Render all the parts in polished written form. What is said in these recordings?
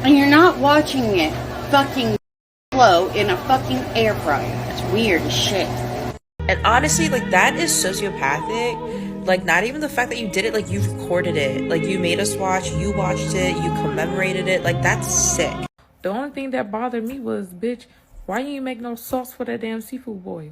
and you're not watching it fucking flow in a fucking air fryer. It's weird as shit. And honestly, like, that is sociopathic. Like, not even the fact that you did it, like, you recorded it. Like, you made us watch, you watched it, you commemorated it. Like, that's sick. The only thing that bothered me was, bitch, why you ain't make no sauce for that damn seafood boil?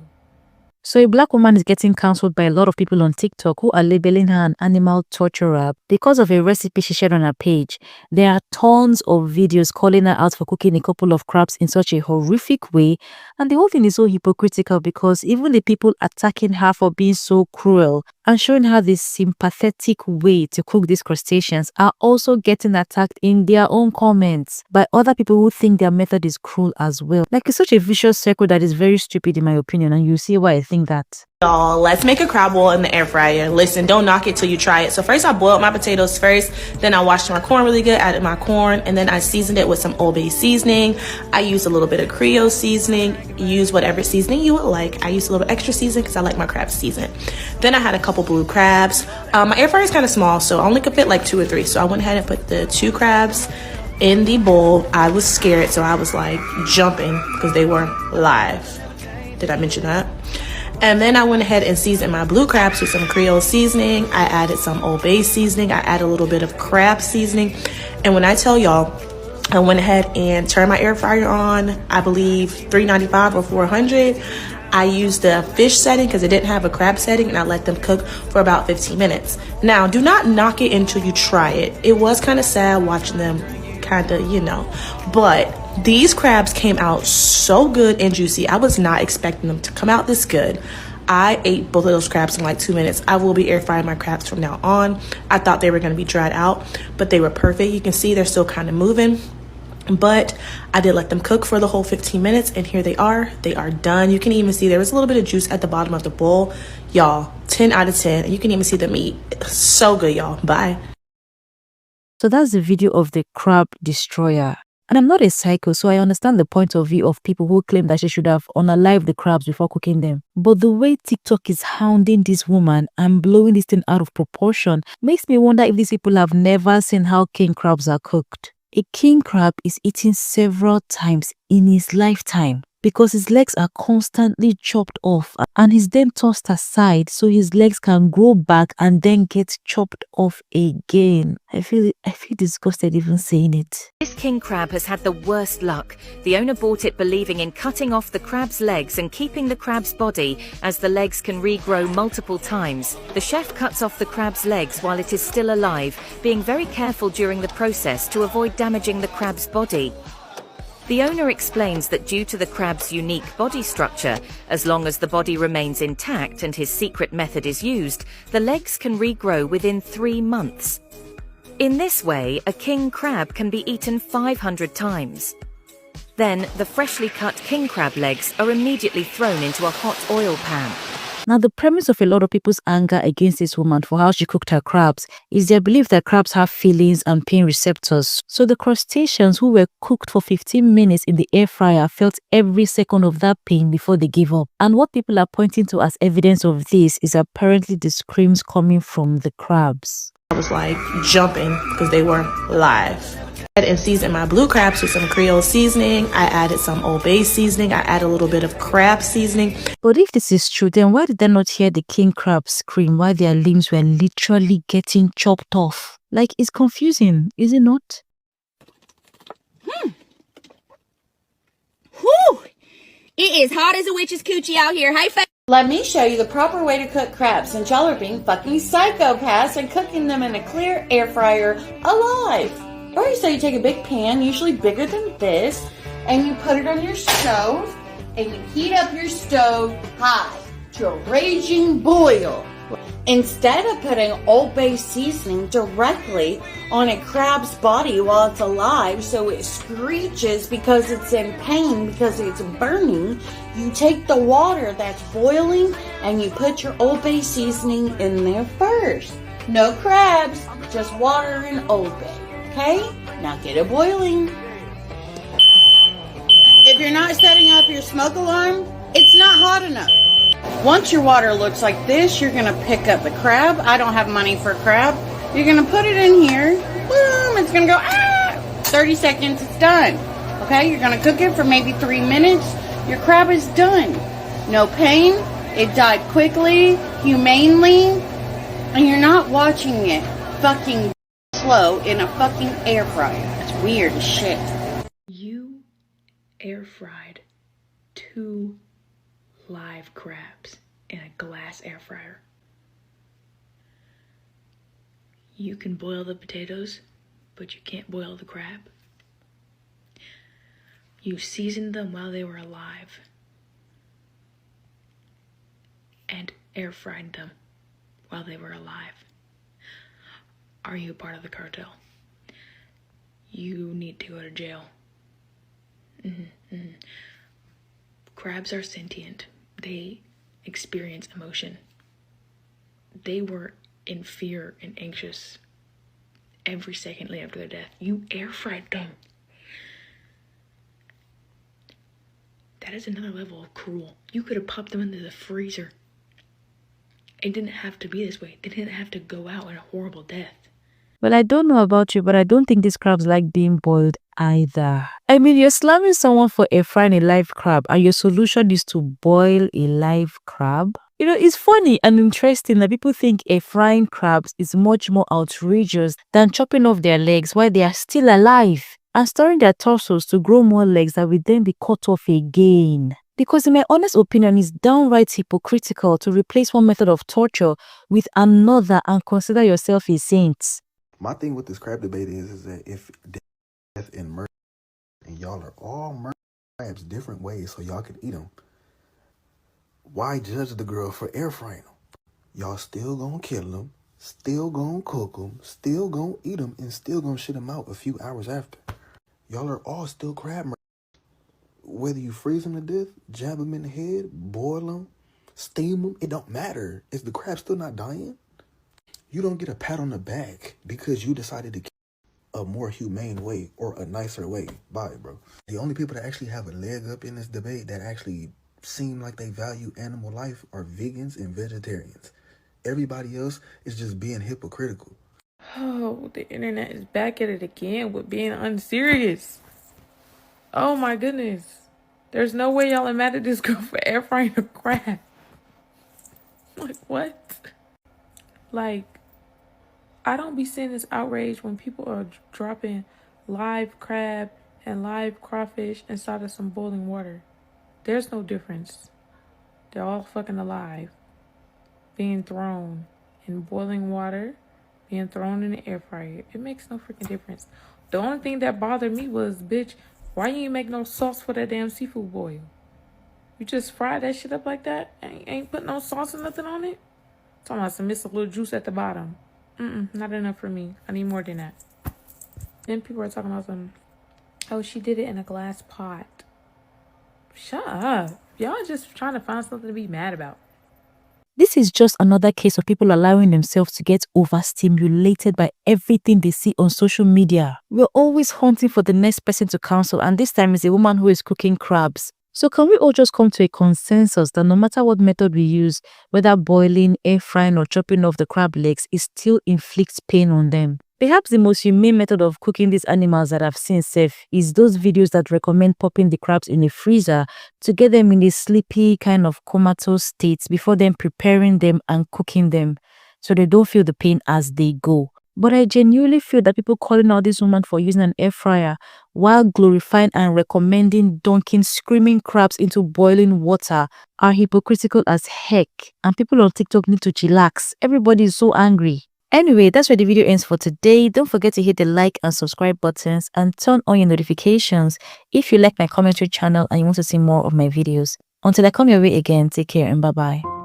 So a black woman is getting cancelled by a lot of people on TikTok who are labeling her an animal torturer because of a recipe she shared on her page. There are tons of videos calling her out for cooking a couple of crabs in such a horrific way, and the whole thing is so hypocritical because even the people attacking her for being so cruel and showing her this sympathetic way to cook these crustaceans are also getting attacked in their own comments by other people who think their method is cruel as well. Like, it's such a vicious circle that is very stupid in my opinion, and you see why I think that. Y'all, let's make a crab boil in the air fryer. Listen, don't knock it till you try it. So first I boiled my potatoes first, then I washed my corn really good, added my corn, and then I seasoned it with some Old Bay seasoning. I used a little bit of Creole seasoning. Use whatever seasoning you would like. I used a little extra seasoning because I like my crabs seasoned. Then I had a couple blue crabs. My air fryer is kind of small, so I only could fit like 2 or 3. So I went ahead and put the 2 crabs in the bowl. I was scared, so I was like jumping because they were live. Did I mention that? And then I went ahead and seasoned my blue crabs with some Creole seasoning. I added some Old Bay seasoning. I added a little bit of crab seasoning. And when I tell y'all, I went ahead and turned my air fryer on, I believe 395 or 400. I used the fish setting because it didn't have a crab setting, and I let them cook for about 15 minutes. Now, do not knock it until you try it. It was kind of sad watching them kind of, you know, but these crabs came out so good and juicy. I was not expecting them to come out this good. I ate both of those crabs in like 2 minutes. I will be air frying my crabs from now on. I thought they were going to be dried out, but they were perfect. You can see they're still kind of moving, but I did let them cook for the whole 15 minutes, and here they are. They are done. You can even see there was a little bit of juice at the bottom of the bowl. Y'all, 10 out of 10. You can even see the meat. So good, y'all. Bye. So that's the video of the crab destroyer. And I'm not a psycho, so I understand the point of view of people who claim that she should have unalived the crabs before cooking them. But the way TikTok is hounding this woman and blowing this thing out of proportion makes me wonder if these people have never seen how king crabs are cooked. A king crab is eaten several times in his lifetime because his legs are constantly chopped off and he's then tossed aside so his legs can grow back and then get chopped off again. I feel disgusted even saying it. This king crab has had the worst luck. The owner bought it believing in cutting off the crab's legs and keeping the crab's body, as the legs can regrow multiple times. The chef cuts off the crab's legs while it is still alive, being very careful during the process to avoid damaging the crab's body. The owner explains that due to the crab's unique body structure, as long as the body remains intact and his secret method is used, the legs can regrow within 3 months. In this way, a king crab can be eaten 500 times. Then, the freshly cut king crab legs are immediately thrown into a hot oil pan. Now, the premise of a lot of people's anger against this woman for how she cooked her crabs is their belief that crabs have feelings and pain receptors. So the crustaceans who were cooked for 15 minutes in the air fryer felt every second of that pain before they gave up. And what people are pointing to as evidence of this is apparently the screams coming from the crabs. I was like jumping because they were live. And seasoned my blue crabs with some Creole seasoning. I added some Old Bay seasoning. I added a little bit of crab seasoning. But if this is true, then why did they not hear the king crab scream while their limbs were literally getting chopped off? Like, it's confusing, is it not? Whew! It is hot as a witch's coochie out here. Hey, Let me show you the proper way to cook crabs, since y'all are being fucking psychopaths and cooking them in a clear air fryer alive. First, so you take a big pan, usually bigger than this, and you put it on your stove, and you heat up your stove high to a raging boil. Instead of putting Old Bay seasoning directly on a crab's body while it's alive so it screeches because it's in pain because it's burning, you take the water that's boiling and you put your Old Bay seasoning in there first. No crabs, just water and Old Bay. Okay, now get it boiling. If you're not setting up your smoke alarm, it's not hot enough. Once your water looks like this, you're gonna pick up the crab. I don't have money for crab. You're gonna put it in here. Boom, it's gonna go, ah! 30 seconds, it's done. Okay, you're gonna cook it for maybe 3 minutes. Your crab is done. No pain. It died quickly, humanely, and you're not watching it fucking slow in a fucking air fryer. It's weird as shit. You air fried 2 live crabs in a glass air fryer. You can boil the potatoes, but you can't boil the crab. You seasoned them while they were alive and air fried them while they were alive. Are you a part of the cartel? You need to go to jail. Crabs are sentient. They experience emotion. They were in fear and anxious every second after their death. You air fried them. That is another level of cruel. You could have popped them into the freezer. It didn't have to be this way. They didn't have to go out in a horrible death. Well, I don't know about you, but I don't think these crabs like being boiled either. I mean, you're slamming someone for air frying a live crab, and your solution is to boil a live crab. You know, it's funny and interesting that people think air frying crabs is much more outrageous than chopping off their legs while they are still alive and storing their torsos to grow more legs that will then be cut off again. Because in my honest opinion, it's downright hypocritical to replace one method of torture with another and consider yourself a saint. My thing with this crab debate is that if death and murder, and y'all are all murdering crabs different ways so y'all can eat them, why judge the girl for air frying them? Y'all still gonna kill them, still gonna cook them, still gonna eat them, and still gonna shit them out a few hours after. Y'all are all still crab murderers. Whether you freeze them to death, jab them in the head, boil them, steam them, it don't matter. Is the crab still not dying? You don't get a pat on the back because you decided to kill a more humane way or a nicer way. Bye, bro. The only people that actually have a leg up in this debate that actually seem like they value animal life are vegans and vegetarians. Everybody else is just being hypocritical. Oh, the internet is back at it again with being unserious. Oh my goodness. There's no way y'all are mad at this girl for air frying a crab. Like, what? Like, I don't be seeing this outrage when people are dropping live crab and live crawfish inside of some boiling water. There's no difference. They're all fucking alive. Being thrown in boiling water, being thrown in the air fryer. It makes no freaking difference. The only thing that bothered me was, bitch, why you ain't make no sauce for that damn seafood boil? You just fry that shit up like that? Ain't put no sauce or nothing on it? Talking about some miss a little juice at the bottom. Not enough for me. I need more than that. Then people are talking about some, oh, she did it in a glass pot. Shut up. Y'all just trying to find something to be mad about. This is just another case of people allowing themselves to get overstimulated by everything they see on social media. We're always hunting for the next person to counsel, and this time is a woman who is cooking crabs. So can we all just come to a consensus that no matter what method we use, whether boiling, air frying or chopping off the crab legs, it still inflicts pain on them? Perhaps the most humane method of cooking these animals that I've seen safe is those videos that recommend popping the crabs in a freezer to get them in a sleepy kind of comatose state before then preparing them and cooking them so they don't feel the pain as they go. But I genuinely feel that people calling out this woman for using an air fryer while glorifying and recommending dunking screaming crabs into boiling water are hypocritical as heck. And people on TikTok need to chillax. Everybody is so angry. Anyway, that's where the video ends for today. Don't forget to hit the like and subscribe buttons and turn on your notifications if you like my commentary channel and you want to see more of my videos. Until I come your way again, take care and bye-bye.